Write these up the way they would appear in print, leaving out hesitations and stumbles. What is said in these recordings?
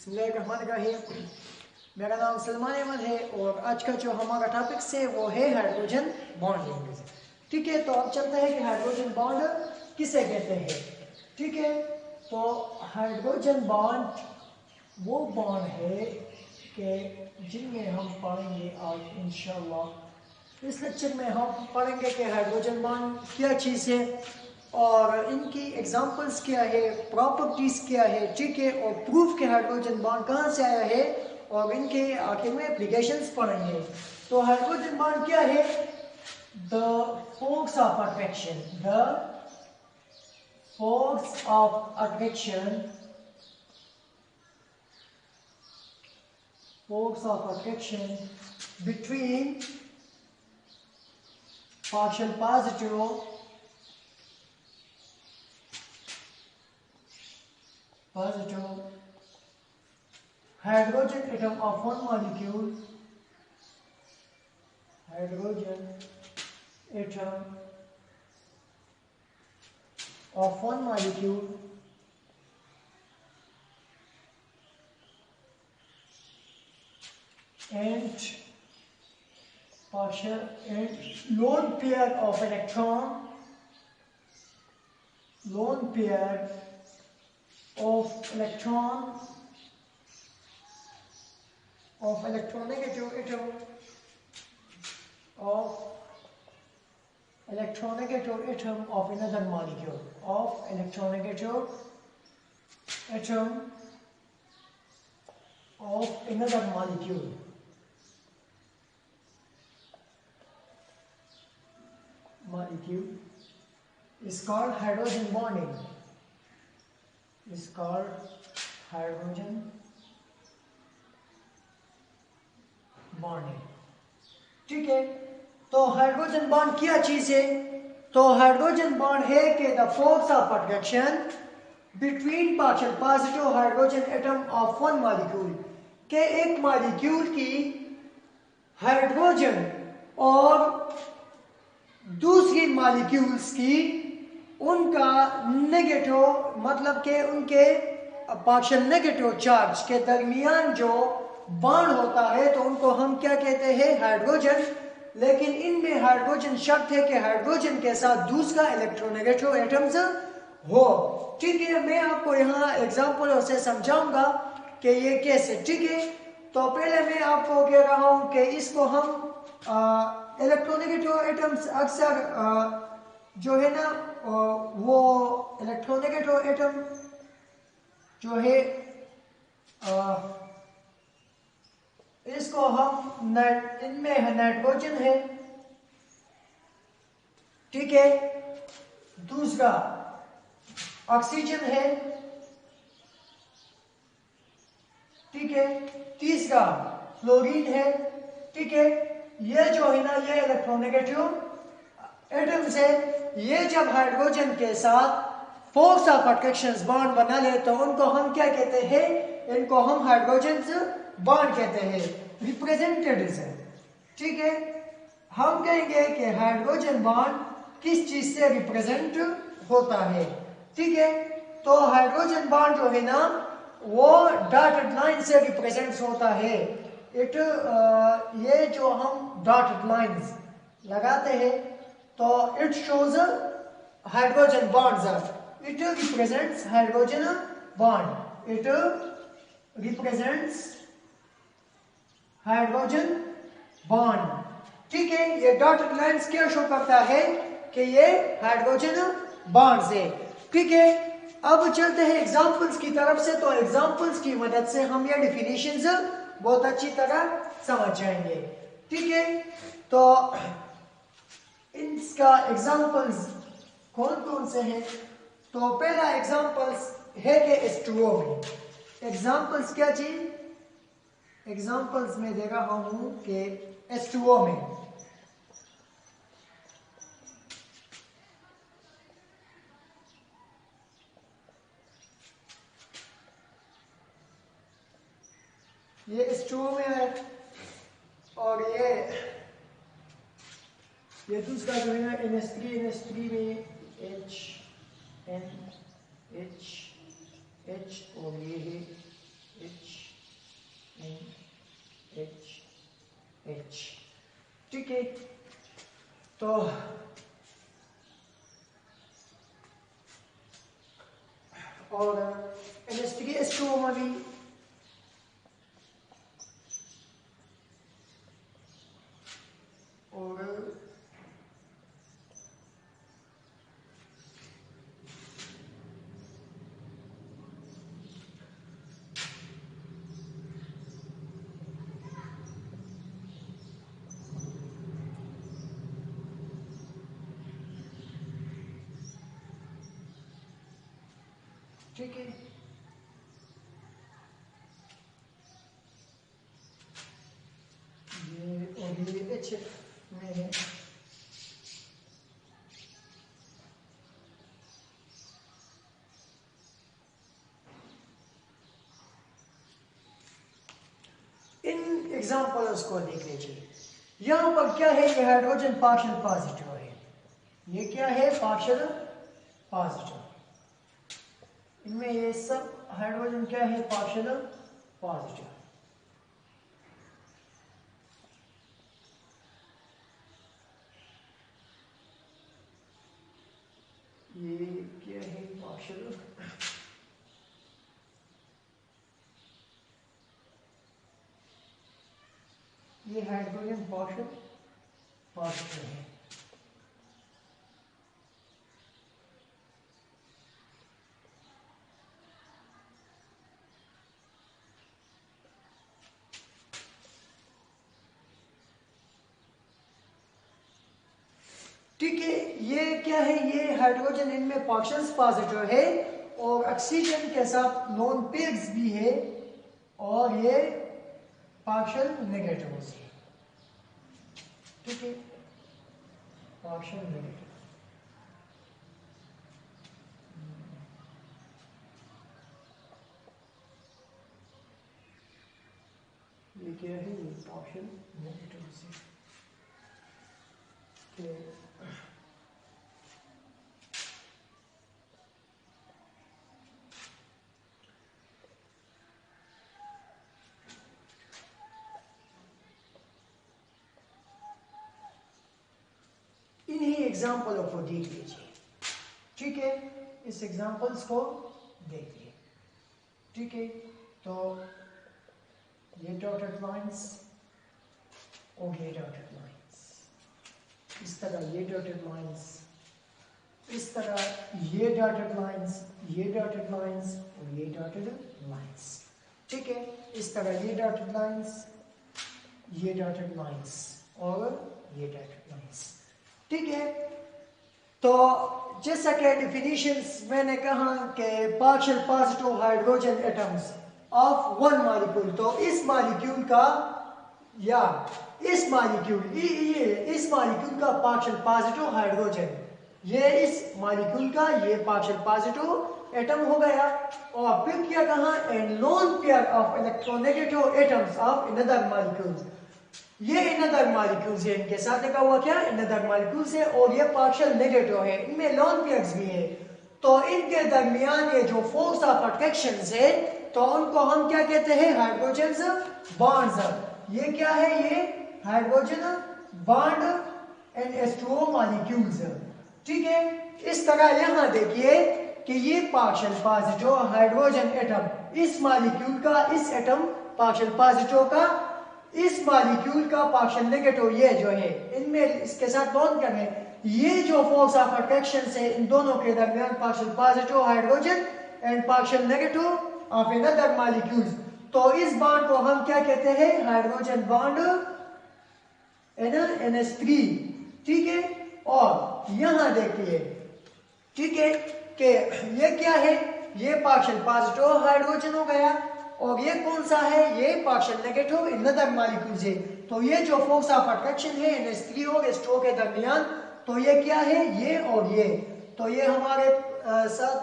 बिस्मिल्लाहिर्रहमानिर्रहीम। मेरा नाम सलमान अहमद है और आज का जो हमारा टॉपिक है वो है हाइड्रोजन बॉन्डिंग। ठीक है, तो अब चलते हैं कि हाइड्रोजन बॉन्ड किसे कहते हैं। ठीक है, तो हाइड्रोजन बॉन्ड वो बॉन्ड है कि जिनमें हम पढ़ेंगे आज इंशाअल्लाह। इस लेक्चर में हम पढ़ेंगे कि हाइड्रोजन बॉन्ड क्या चीज़ है और इनकी एग्जांपल्स क्या है, प्रॉपर्टीज क्या है। ठीक है, और प्रूफ के हाइड्रोजन बॉन्ड कहाँ से आया है और इनके आखिर में एप्लीकेशंस पढ़ेंगे। तो हाइड्रोजन बॉन्ड क्या है? The force of attraction, the force of attraction, force of attraction between partial positive hydrogen atom of one molecule, hydrogen atom of one molecule and partial and lone pair of electron, lone pair of electron of electronegative atom of electronegative atom of another molecule, of electronegative atom of another molecule. Is called hydrogen bonding, is called hydrogen bonding. ठीक है, तो hydrogen bond क्या चीज है? तो hydrogen bond है कि the force of attraction between partial positive hydrogen atom of one molecule, के एक मॉलिक्यूल की हाइड्रोजन और दूसरी मॉलिक्यूल्स की उनका नेगेटिव, मतलब के उनके पार्शियल नेगेटिव चार्ज के दरमियान जो बॉन्ड होता है तो उनको हम क्या कहते हैं? हाइड्रोजन। लेकिन इनमें हाइड्रोजन शर्त है कि हाइड्रोजन के साथ दूसरा इलेक्ट्रोनेगेटिव एटम्स हो। ठीक है, मैं आपको यहाँ एग्जांपल से समझाऊंगा कि ये कैसे। ठीक है, तो पहले मैं आपको कह रहा हूँ कि इसको हम इलेक्ट्रोनेगेटिव एटम्स अक्सर जो है ना वो इलेक्ट्रोनेगेटिव एटम जो है इसको हम इनमें नाइट्रोजन है। ठीक है, दूसरा ऑक्सीजन है। ठीक है, तीसरा फ्लोरीन है। ठीक है, ये जो है ना ये इलेक्ट्रोनेगेटिव एटम्स है। ये जब हाइड्रोजन के साथ फोर्स ऑफ अट्रैक्शन बॉन्ड बना ले तो उनको हम क्या कहते हैं? इनको हम हाइड्रोजन बॉन्ड कहते हैं, रिप्रेजेंटेड है। ठीक है, हम कहेंगे कि हाइड्रोजन बॉन्ड किस चीज से रिप्रेजेंट होता है। ठीक है, तो हाइड्रोजन बॉन्ड जो है ना वो डॉटेड लाइन से रिप्रेजेंट होता है। ये जो हम डॉटेड लाइंस लगाते हैं तो it shows hydrogen bonds, it represents hydrogen bond, it represents hydrogen bond. ठीक है, ये डॉटेड लाइंस क्या शो करता है कि ये हाइड्रोजन बॉन्ड्स है। ठीक है, अब चलते हैं एग्जांपल्स की तरफ से। तो एग्जांपल्स की मदद से हम ये डेफिनेशंस बहुत अच्छी तरह समझ जाएंगे। ठीक है, तो इसका एग्जांपल्स कौन कौन से हैं? तो पहला एग्जांपल्स है कि H2O में। एग्जांपल्स क्या चीज? एग्जांपल्स में दे रहा हूं कि H2O में ये H2O में है और ये दूसरा जो है ना NH3 में H N H H और ये है H तो और NH3SO में भी और ठीक है, ये HF में है। इन एग्जांपल्स को देख लीजिए। यहां पर क्या है, ये हाइड्रोजन पार्शियल पॉजिटिव है, ये क्या है, पार्शियल पॉजिटिव। इनमें ये सब हाइड्रोजन क्या है, पार्शियल पॉजिटिव। ये क्या है, पार्शियल, ये हाइड्रोजन पार्शियल पॉजिटिव है। ठीक है, ये क्या है, ये हाइड्रोजन इनमें पार्शियल पॉजिटिव है और ऑक्सीजन के साथ लोन पेयर्स भी है और ये पार्शियल नेगेटिव है। ठीक है, पार्शियल नेगेटिव। ये क्या है, ये पार्शियल नेगेटिव से इन्हीं एग्जाम्पल को देख लीजिए। ठीक है, इस एग्जाम्पल्स को देखिए। ठीक है, तो ये डॉटेड लाइंस और ये डॉटेड लाइंस, इस तरह ये डॉटेड लाइंस, इस तरह ये डॉटेड लाइंस, ये डॉटेड लाइंस और ये डॉटेड लाइंस। ठीक है, इस तरह ये डॉटेड लाइंस, ये डॉटेड लाइंस और ये डॉटेड लाइंस। ठीक है, तो जैसा कि डिफिनीशंस मैंने कहा कि partial positive hydrogen atoms of one molecule, तो इस मॉलिक्यूल का या इस मॉलिक्यूल ये इस मॉलिक्यूल का पार्शियल पॉजिटिव हाइड्रोजन, ये इस मॉलिक्यूल का ये पार्शियल पॉजिटिव एटम हो गया। और फिर क्या कहा, and lone pair of electronegative atoms of another molecules, ये अनदर मॉलिक्यूल्स है, इनके साथ लिखा हुआ क्या, अनदर मॉलिक्यूल्स है और ये पार्शियल नेगेटिव है, इनमें लोन पेयर्स भी है। तो इनके दरमियान ये जो फोर्स ऑफ अट्रैक्शन है, तो उनको हम क्या कहते हैं, हाइड्रोजन बॉन्ड्स। ये क्या है, ये hydrogen bond and H2O molecules. ठीक है, इस तरह यहां देखिए कि ये पार्शियल पॉजिटिव हाइड्रोजन एटम इस मॉलिक्यूल का, इस एटम पार्शियल पॉजिटिव का, इस मॉलिक्यूल का पार्शियल नेगेटिव ये जो है, इनमें इसके साथ बॉन्ड क्या है, ये जो फोर्स ऑफ अट्रैक्शन है इन दोनों के दरमियान partial positive hydrogen and partial negative of another molecules, तो इस बॉन्ड को हम क्या कहते हैं, हाइड्रोजन बॉन्ड NH3। ठीक है, और यहां देखिए, ठीक है, कि ये क्या है, ये पार्शियल पॉजिटिव हाइड्रोजन हो गया और ये कौन सा है, ये पार्शियल नेगेटिव अनदर मॉलिक्यूल्स है। तो ये जो फोर्स ऑफ अट्रैक्शन है NH3 और H2O के दरमियान, तो ये क्या है, ये और ये, तो ये हमारे साथ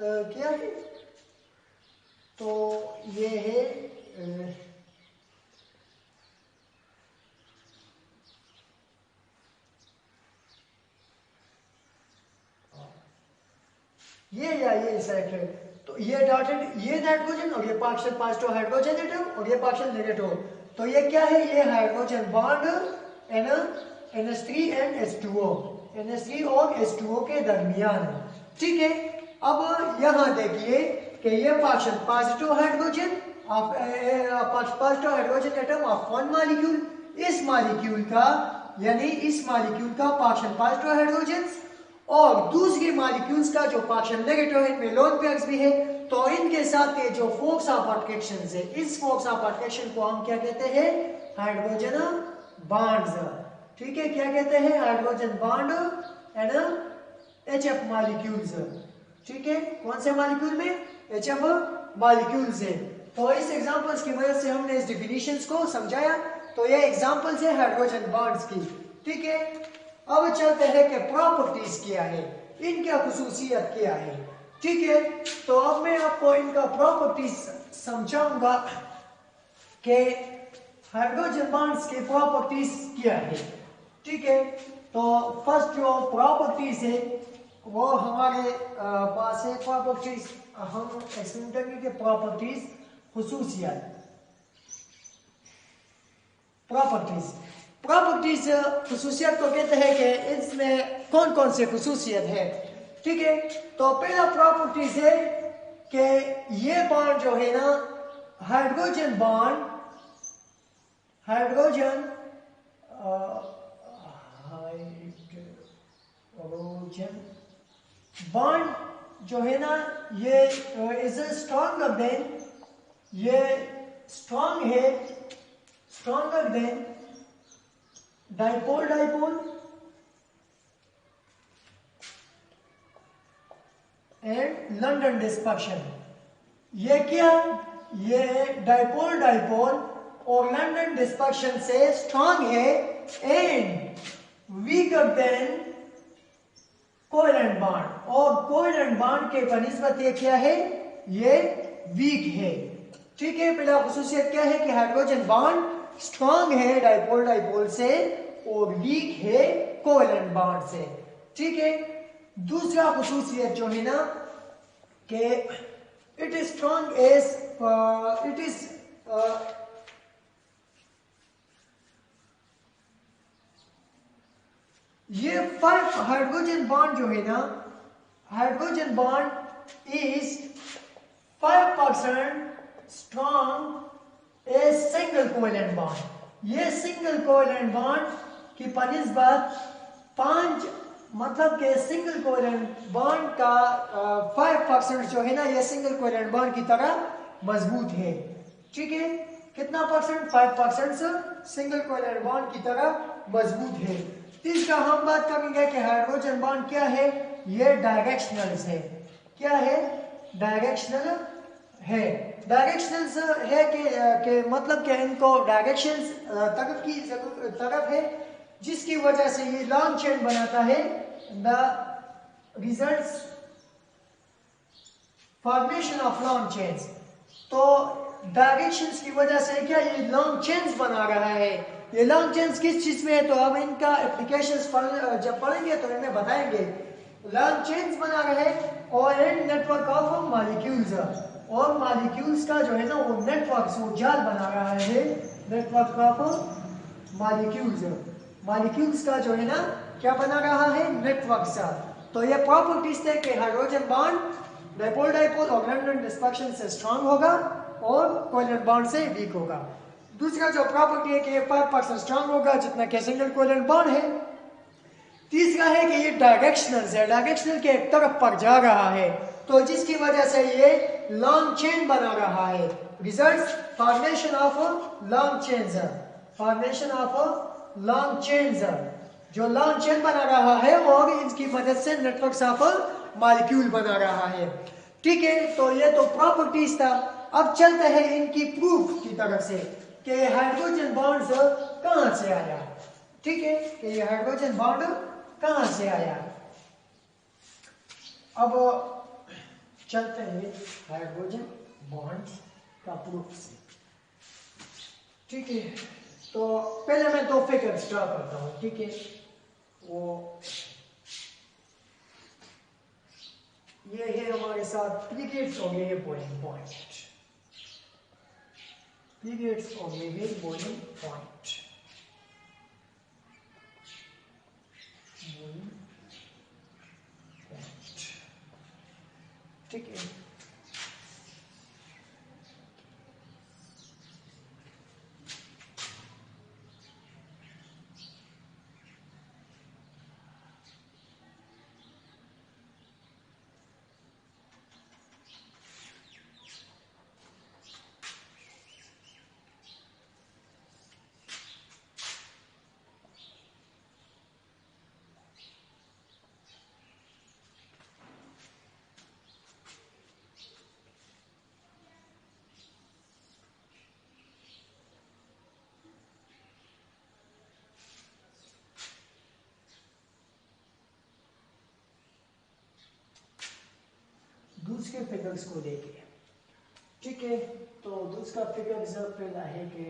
क्या है, तो ये है ये या ये सेट है। तो ये डॉटेड, ये हाइड्रोजन और ये पार्शियल पॉजिटिव हाइड्रोजन एटम और ये पार्शियल नेगेटिव, तो ये क्या है, ये hydrogen bond NH3 and H2O, NH3 और H2O के दरमियान है। ठीक है, अब यहां देखिए कि ये partial positive hydrogen atom of one molecule, इस मॉलिक्यूल का यानी इस मॉलिक्यूल का पार्शियल पॉजिटिव हाइड्रोजन और दूसरी मॉलिक्यूल्स का जो पार्शियल नेगेटिव है, इनमें लोन पेयर्स भी है, तो इनके साथ के जो फोर्स ऑफ अट्रैक्शन है, इस फोर्स ऑफ अट्रैक्शन को हम क्या कहते हैं? Hydrogen bonds. ठीक है, क्या कहते हैं? Hydrogen bond and HF molecules. ठीक है, कौन से मॉलिक्यूल में? HF मॉलिक्यूल्स है। तो इस एग्जांपल्स की मदद से हमने इस डिफिनीशंस को समझाया। तो ये एग्जांपल्स है हाइड्रोजन बॉन्ड्स की। ठीक है, अब चलते हैं कि प्रॉपर्टीज क्या है, इनका खुसूसियत क्या है। ठीक है, तो अब मैं आपको इनका प्रॉपर्टीज समझाऊंगा कि हाइड्रोजन बॉन्ड्स की प्रॉपर्टीज क्या है। ठीक है, तो फर्स्ट जो प्रॉपर्टीज है वो हमारे पास है प्रॉपर्टीज, हम एक्सप्लेन करेंगे कि प्रॉपर्टीज खुसूसियत। प्रॉपर्टीज खुसूसियत को कहते हैं कि इसमें कौन कौन से खुसूसियत है। ठीक है, तो पहला प्रॉपर्टीज है कि ये बॉन्ड जो है ना, हाइड्रोजन बॉन्ड जो है ना, ये इज स्ट्रॉन्गर देन, ये stronger than dipole and London dispersion. ये क्या? ये डाइपोल और लंडन डिस्पर्शन से स्ट्रॉन्ग है and weaker then covalent bond, और कोवेलेंट बॉन्ड के बनिस्बत ये क्या है? ये वीक है। ठीक है, पहला खुसूसियत क्या है कि हाइड्रोजन बॉन्ड स्ट्रॉन्ग है डाइपोल से और वीक है कोवेलेंट बॉन्ड से। ठीक है, दूसरा खुसूसियत जो है ना कि it is strong as it is ये 5 हाइड्रोजन बॉन्ड जो है ना, hydrogen bond is 5% strong a single covalent bond. ये सिंगल कोवेलेंट बॉन्ड की बनिस्बत 5, मतलब के सिंगल कोवेलेंट बॉन्ड का 5% जो है ना, ये सिंगल कोवेलेंट बॉन्ड की तरह मजबूत है। ठीक है, कितना परसेंट? 5% सिंगल कोवेलेंट बॉन्ड की तरह मजबूत है। तीसरा हम बात करेंगे कि हाइड्रोजन बॉन्ड क्या है? ये डायरेक्शनल है। क्या है? डायरेक्शनल है। डायरेक्शनल है कि मतलब कि इनको डायरेक्शन तरफ है, जिसकी वजह से ये लॉन्ग चेन बनाता है। The results formation of long chains. तो डायरेक्शंस की वजह से क्या ये लॉन्ग चेन्स बना रहा है। ये लॉन्ग चेन्स किस चीज में है, तो अब इनका एप्लीकेशंस जब पढ़ेंगे तो इनमें बताएंगे। लॉन्ग चेन्स बना रहे हैं और एंड नेटवर्क ऑफ मॉलिक्यूल्स, और मॉलिक्यूल्स का जो है ना वो नेटवर्क, वो जाल बना रहा है। नेटवर्क ऑफ मॉलिक्यूल्स का जो है ना क्या बना रहा है? नेटवर्क सा। तो ये प्रॉपर्टीज थे कि हाइड्रोजन बॉन्ड डाइपोल और लंडन डिस्पर्शन से स्ट्रांग होगा और कोवेलेंट बॉन्ड से वीक होगा। दूसरा जो प्रॉपर्टी है कि ये 5% स्ट्रांग होगा जितना कि सिंगल कोवेलेंट बॉन्ड है। तीसरा है कि ये डायरेक्शनल है, डायरेक्शनल के एक तरफ पर जा रहा है, तो जिसकी वजह से ये लॉन्ग चेन बना रहा है। Results formation of long chains, formation of long chains, जो लॉन्ग चेन बना रहा है और इसकी मदद से नेटवर्क्स ऑफ मॉलिक्यूल बना रहा है। ठीक है, तो ये तो प्रॉपर्टीज था। अब चलते हैं इनकी प्रूफ की तरफ से कि हाइड्रोजन बॉन्ड कहां से आया। ठीक है, कि ये हाइड्रोजन बॉन्ड कहां से आया। अब चलते हैं हाइड्रोजन बॉन्ड का प्रूफ से। ठीक है, तो पहले मैं 2 फिगर्स ड्रा करता हूं। ठीक है, वो ये है हमारे साथ पीरियड्स और ये बॉइलिंग पॉइंट, पीरियड्स और ये बॉइलिंग पॉइंट। दूसरे फिगर्स को देखें। ठीक है, तो दूसरा फिगर पहला है कि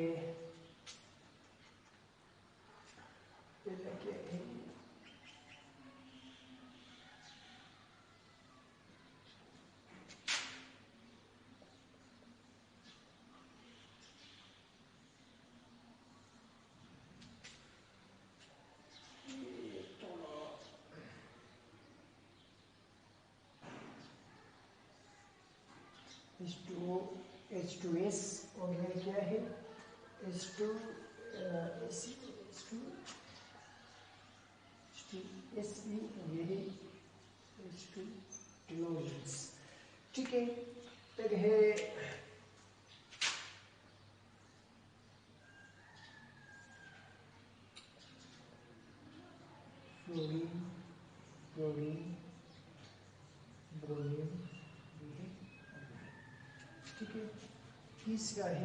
H2S और ये क्या है SE और ये है H2 halogens। ठीक है, फिर है फ्लोरीन, क्लोरीन, ब्रोमीन। ठीक है, तीसरा है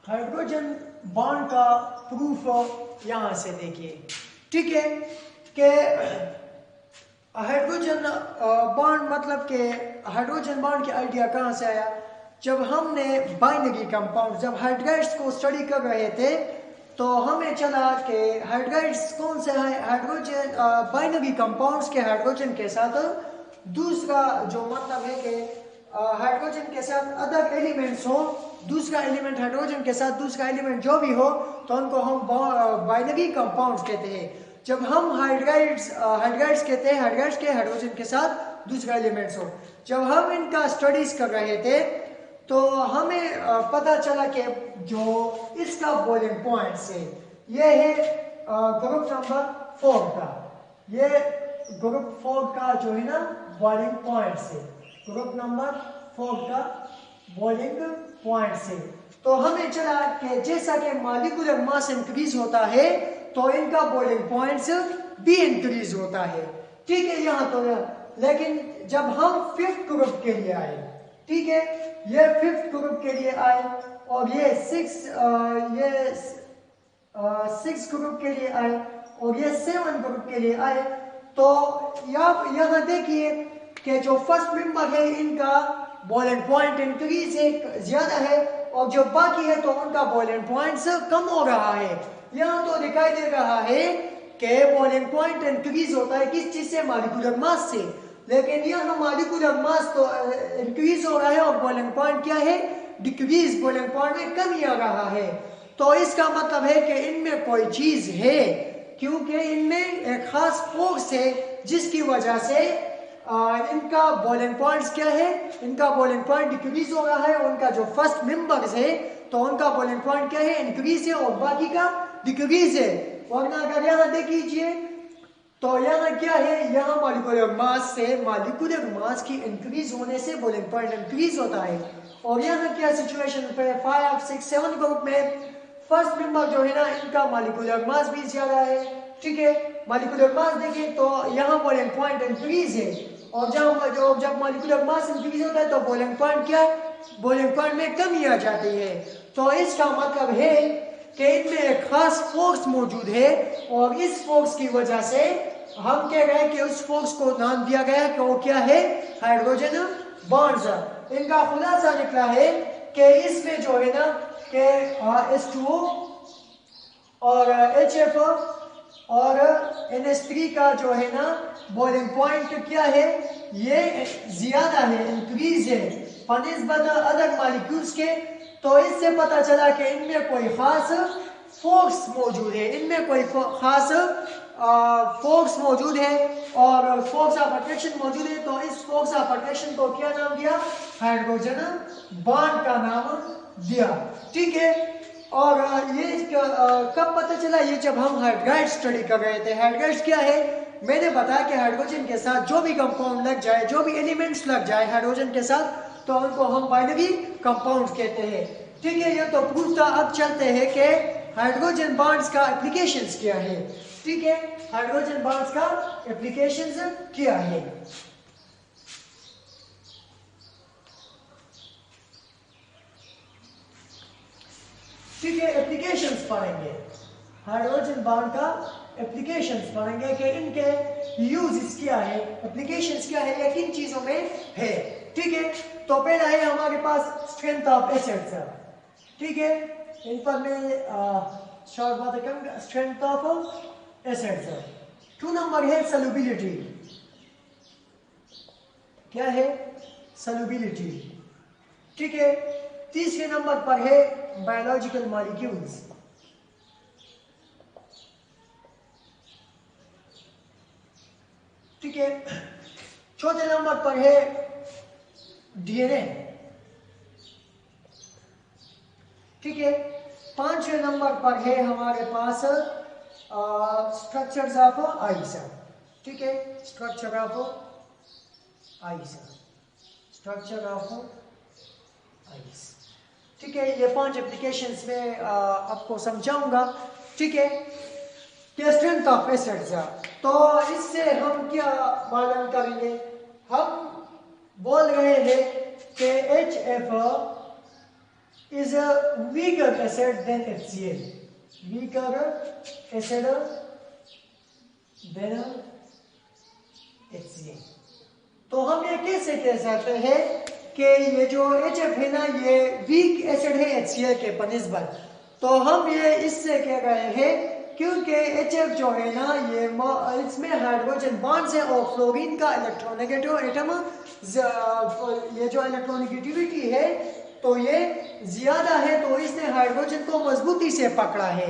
हाइड्रोजन बॉन्ड का प्रूफ यहां से देखिए। ठीक है, कि हाइड्रोजन बॉन्ड मतलब के हाइड्रोजन बॉन्ड की आइडिया कहां से आया? जब हमने बाइनरी कंपाउंड, जब हाइड्राइड्स को स्टडी कर रहे थे तो हमें चला कि हाइड्राइड्स कौन से हैं, हाइड्रोजन बाइनरी कंपाउंड्स के हाइड्रोजन के साथ दूसरा जो मतलब है कि हाइड्रोजन के साथ अदर एलिमेंट्स हो, दूसरा एलिमेंट हाइड्रोजन के साथ दूसरा एलिमेंट जो भी हो तो उनको हम बाइनरी कंपाउंड्स कहते हैं। जब हम हाइड्राइड्स कहते हैं हाइड्राइड्स के हाइड्रोजन के साथ दूसरा एलिमेंट्स हो। जब हम इनका स्टडीज कर रहे थे तो हमें पता चला कि जो इसका बॉइलिंग पॉइंट है ये है ग्रुप नंबर 4 का, ये ग्रुप 4 का जो है ना बॉइलिंग पॉइंट है, ग्रुप नंबर 4 का बॉइलिंग पॉइंट से। तो हमें चला कि जैसा कि मॉलिक्यूलर मास इंक्रीज होता है तो इनका बॉइलिंग पॉइंट्स भी इंक्रीज होता है। ठीक है, यहाँ तो लेकिन जब हम 5th ग्रुप के लिए आए, ठीक है, ये 5th ग्रुप के लिए आए और ये 6 ग्रुप के लिए आए और ये 7 ग्रुप के लिए आए, तो यहाँ देखिए कि जो फर्स्ट मेंबर है इनका बॉइलिंग पॉइंट इंक्रीज है, ज्यादा है, और जो बाकी है तो उनका बॉइलिंग पॉइंट कम हो रहा है। यहाँ तो दिखाई दे रहा है कि बॉइलिंग पॉइंट इंक्रीज होता है किस चीज से? मॉलिक्यूलर मास से। लेकिन यहाँ मॉलिक्यूलर मास तो इंक्रीज हो रहा है और बॉइलिंग पॉइंट क्या है? डिक्रीज, बॉइलिंग पॉइंट में कमी आ रहा है। तो इसका मतलब है कि इनमें कोई चीज है, क्योंकि इनमें एक खास फोर्स है जिसकी वजह से इनका बॉइलिंग पॉइंट्स क्या है? इनका बॉइलिंग पॉइंट डिक्रीज हो रहा है। उनका जो फर्स्ट मेंबर्स है तो उनका बॉइलिंग पॉइंट क्या है? इंक्रीज है और बाकी का डिक्रीज है। वरना अगर यहाँ देखिए तो यहाँ क्या है? यहाँ मॉलिक्यूलर मास से, मॉलिक्यूलर मास की इंक्रीज होने से बॉइलिंग पॉइंट इंक्रीज होता है। और यहाँ क्या सिचुएशन पे 5, 6, 7 ग्रुप में फर्स्ट मेंबर जो है ना इनका मॉलिक्यूलर मास भी ज्यादा है। ठीक है, मॉलिक्यूलर मास देखें तो यहाँ बॉइलिंग पॉइंट इंक्रीज है और जब मॉलिक्यूलर मास इंक्रीज होता है तो बॉइलिंग पॉइंट क्या है? बॉइलिंग पॉइंट में कमी आ जाती है। तो इसका मतलब है कि इनमें एक खास फोर्स मौजूद है और इस फोर्स की वजह से हम कह रहे हैं कि उस फोर्स को नाम दिया गया है कि वो क्या है? Hydrogen bonds. इनका खुलासा निकला है कि इसमें जो है ना कि H2O और HF और NH3 का जो है ना बॉइलिंग पॉइंट क्या है? ये ज्यादा है, इंक्रीज है बनिस्बत अदर मॉलिक्यूल्स के। तो इससे पता चला कि इनमें कोई खास फोर्स मौजूद है, इनमें कोई खास फोर्स मौजूद है और फोर्स ऑफ अट्रैक्शन मौजूद है, तो इस फोर्स ऑफ अट्रैक्शन को क्या नाम दिया? हाइड्रोजन बॉन्ड का नाम दिया। ठीक है, और ये कब पता चला? ये जब हम हाइड्राइड स्टडी कर रहे थे। हाइड्राइड क्या है? मैंने बताया कि हाइड्रोजन के साथ जो भी कंपाउंड लग जाए, जो भी एलिमेंट्स लग जाए हाइड्रोजन के साथ, तो उनको हम बाइनरी कंपाउंड कहते हैं। ठीक है, ये तो प्रूफ था। अब चलते हैं कि हाइड्रोजन बॉन्ड्स का एप्लीकेशंस क्या है। ठीक है, हाइड्रोजन बॉन्ड्स का एप्लीकेशंस क्या है। ठीक है, एप्लीकेशंस पढ़ेंगे, हाइड्रोजन बॉन्ड का एप्लीकेशंस पढ़ेंगे कि इनके यूजेस क्या है, एप्लीकेशंस क्या है, या किन चीजों में है। ठीक है, तो पहला है हमारे पास स्ट्रेंथ ऑफ एसिड्स। ठीक है, इन पर मैं शॉर्ट बात करूंगा, स्ट्रेंथ ऑफ एसिड्स। 2 नंबर है सॉल्युबिलिटी। क्या है? सॉल्युबिलिटी। ठीक है, तीसरे नंबर पर है बायोलॉजिकल मॉलिक्यूल्स। ठीक है, चौथे नंबर पर है डीएनए। ठीक है, पांचवें नंबर पर है हमारे पास स्ट्रक्चर्स ऑफ आइस। ठीक है, structure of ice, structure of ice. ठीक है, ये 5 एप्लीकेशंस में आपको समझाऊंगा। ठीक है, स्ट्रेंथ ऑफ एसिड्स, तो इससे हम क्या मालूम करेंगे? हम बोल रहे हैं कि HF is a weaker acid than HCl, weaker acid than HCl। तो हम ये कैसे कह सकते हैं कि ये जो HF है ना, ये वीक एसिड है HCl के बनिस्बत? तो हम ये इससे कह रहे हैं क्योंकि HF जो है ना, ये इसमें हाइड्रोजन बॉन्ड्स है और फ्लोरीन का इलेक्ट्रोनेगेटिव एटम, ये जो इलेक्ट्रोनेगेटिविटी है तो ये ज्यादा है, तो इसने हाइड्रोजन को मजबूती से पकड़ा है।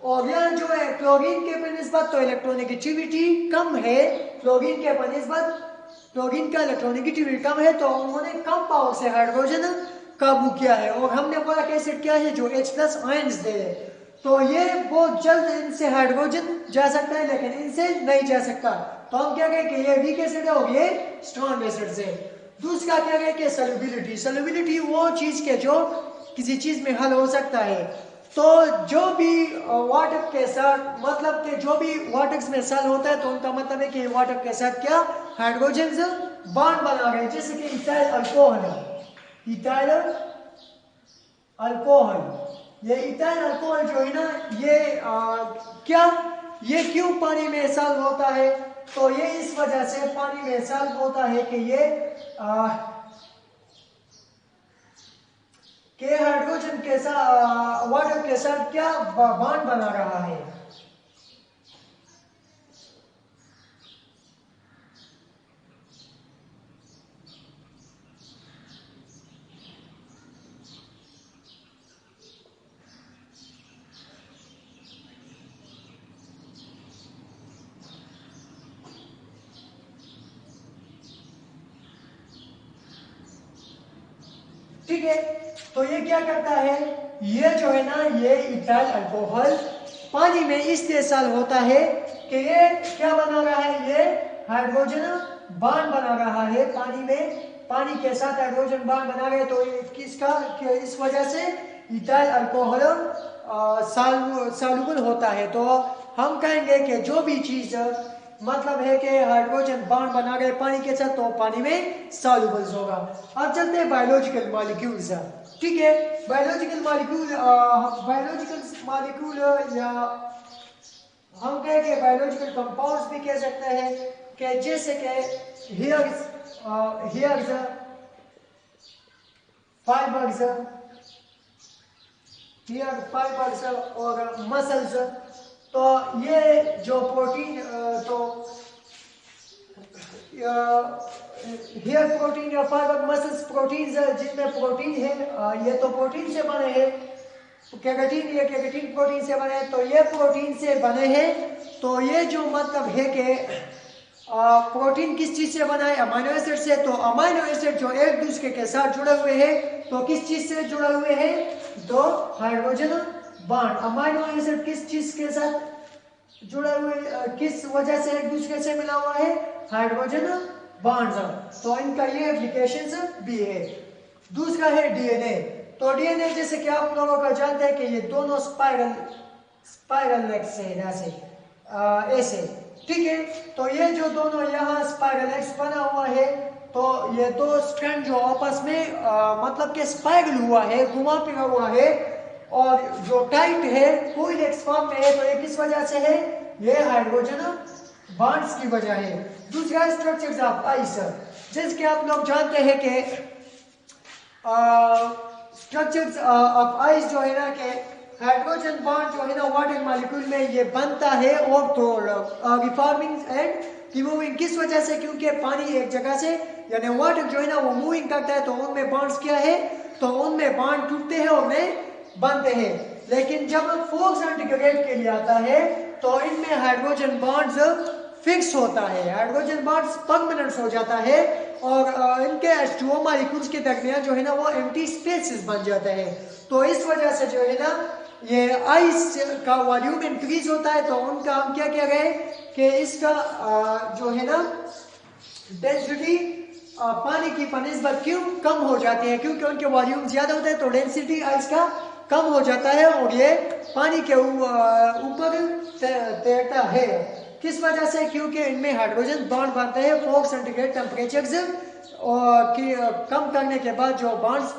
और यह जो है क्लोरीन के बनिस्बत तो इलेक्ट्रोनेगेटिविटी कम है, फ्लोरीन के बनिस्बत क्लोरीन का इलेक्ट्रोनेगेटिविटी कम है, तो उन्होंने कम पावर से हाइड्रोजन काबू किया है। और हमने बोला कि एसिड क्या है? जो H+ आयंस दे, तो ये बहुत जल्द इनसे हाइड्रोजन जा सकता है, लेकिन इनसे नहीं जा सकता। तो हम क्या कहें कि ये वीक एसिड है और ये स्ट्रॉन्ग एसिड है। दूसरा क्या कहें कि सॉल्युबिलिटी। सॉल्युबिलिटी वो चीज के जो किसी चीज में हल हो सकता है, तो जो भी वाटर के साथ, मतलब कि जो भी वाटर में सॉल्व होता है, तो उनका मतलब है कि वाटर के साथ क्या हाइड्रोजन बॉन्ड बना रहे हैं, जैसे कि इथाइल अल्कोहल। इथाइल अल्कोहल, ये इथाइल अल्कोहल जो है ना, ये क्या, ये क्यों पानी में सॉल्व होता है? तो ये इस वजह से पानी में सॉल्व होता है कि ये के हाइड्रोजन के साथ वाटर के साथ क्या बॉन्ड बना रहा है। ठीक है, तो ये क्या करता है? ये जो है ना, ये इथाइल अल्कोहल पानी में इसलिए सॉल्व होता है कि ये क्या बना रहा है? ये हाइड्रोजन बॉन्ड बना रहा है पानी में, पानी के साथ हाइड्रोजन बॉन्ड बना रहे हैं। तो किसका, इस वजह से इथाइल अल्कोहल सॉल्युबल होता है। तो हम कहेंगे कि जो भी चीज मतलब है कि हाइड्रोजन बॉन्ड बना गए पानी के साथ, तो पानी में सॉल्युबल होगा। अब चलते हैं बायोलॉजिकल मॉलिक्यूल्स। ठीक है, बायोलॉजिकल मॉलिक्यूल या हम कहेंगे बायोलॉजिकल कंपाउंड्स भी कह सकते हैं, कि जैसे कि हेयर्स, फाइबर्स, फाइबर्स और मसल्स। तो ये जो प्रोटीन, तो हेयर प्रोटीन या फाइबर मसल्स प्रोटीन जिनमें प्रोटीन है, ये तो प्रोटीन से बने हैं। केराटिन, ये केराटिन प्रोटीन से बने, तो ये प्रोटीन से बने हैं। तो ये जो मतलब है कि प्रोटीन किस चीज से बना है? अमीनो एसिड से। तो अमीनो एसिड जो एक दूसरे के साथ जुड़े हुए हैं, तो किस चीज से जुड़े हुए हैं? दो हाइड्रोजन बॉन्ड। अमीनो एसिड किस चीज के साथ जुड़े हुए, किस वजह से एक दूसरे से मिला हुआ है? Hydrogen bonds. तो इनका ये एप्लीकेशंस भी है। दूसरा है डीएनए। तो डीएनए जैसे कि आप लोगों का जानते हैं कि ये दोनों स्पाइरल लेग्स है, जैसे ऐसे, ठीक है। तो ये जो दोनों यहाँ स्पाइरल लेग्स बना हुआ है, तो ये दो स्ट्रैंड जो आपस में मतलब के स्पाइरल हुआ है, घुमा फिरा हुआ है, और जो टाइट है कोइलेक्स फॉर्म में है। तो ये किस वजह से है? ये हाइड्रोजन बॉन्ड्स की वजह है। दूसरा स्ट्रक्चर्स ऑफ आइस, जैसे कि आप लोग जानते हैं कि स्ट्रक्चर्स ऑफ आइस जो है ना कि हाइड्रोजन बॉन्ड जो है ना वाटर मॉलिक्यूल में ये बनता है, और तो रिफॉर्मिंग एंड रिमूविंग किस वजह से? क्योंकि पानी एक जगह से यानी वाटर जो है ना वो मूविंग करता है, तो उनमें बॉन्ड्स क्या है? तो उनमें बॉन्ड टूटते हैं और नए बनते हैं। लेकिन जब 4 सेंटीग्रेड के लिए आता है, तो इनमें हाइड्रोजन बॉन्ड्स फिक्स होता है, हाइड्रोजन बॉन्ड्स परमानेंट हो जाता है, और इनके H2O मॉलिक्यूल्स के दरमियान जो है ना वो एम्प्टी स्पेसेस बन जाते हैं। तो इस वजह से जो है ना ये आइस का वॉल्यूम इंक्रीज होता है। तो उनका हम क्या कह रहे हैं कि इसका जो है ना डेंसिटी पानी की बनिस्बत क्यों कम हो जाती है? क्योंकि उनके वॉल्यूम ज्यादा होता है, तो डेंसिटी आइस का कम हो जाता है, और ये पानी के ऊपर तैरता है। किस वजह से? क्योंकि इनमें हाइड्रोजन बॉन्ड बनते हैं 4 सेंटीग्रेड टेम्परेचर की कम करने के बाद जो बॉन्ड्स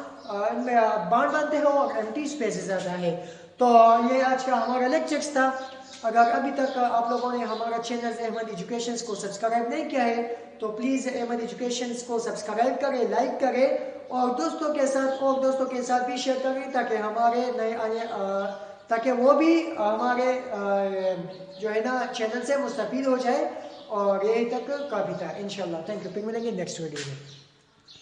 इनमें बॉन्ड बनते हैं और एम्प्टी स्पेसेस आता है। तो ये आज का हमारा लेक्चर्स था। अगर अभी तक आप लोगों ने हमारा चैनल अहमद एजुकेशन को सब्सक्राइब नहीं किया है, तो प्लीज़ अहमद एजुकेशन को सब्सक्राइब करें, लाइक करें, और दोस्तों के साथ भी शेयर करें, ताकि हमारे नए आने ताकि वो भी हमारे जो है ना चैनल से मुस्तफीद हो जाए। और यही तक काफ़ी था। इंशाल्लाह। Thank you. फिर मिलेंगे नेक्स्ट वीडियो में।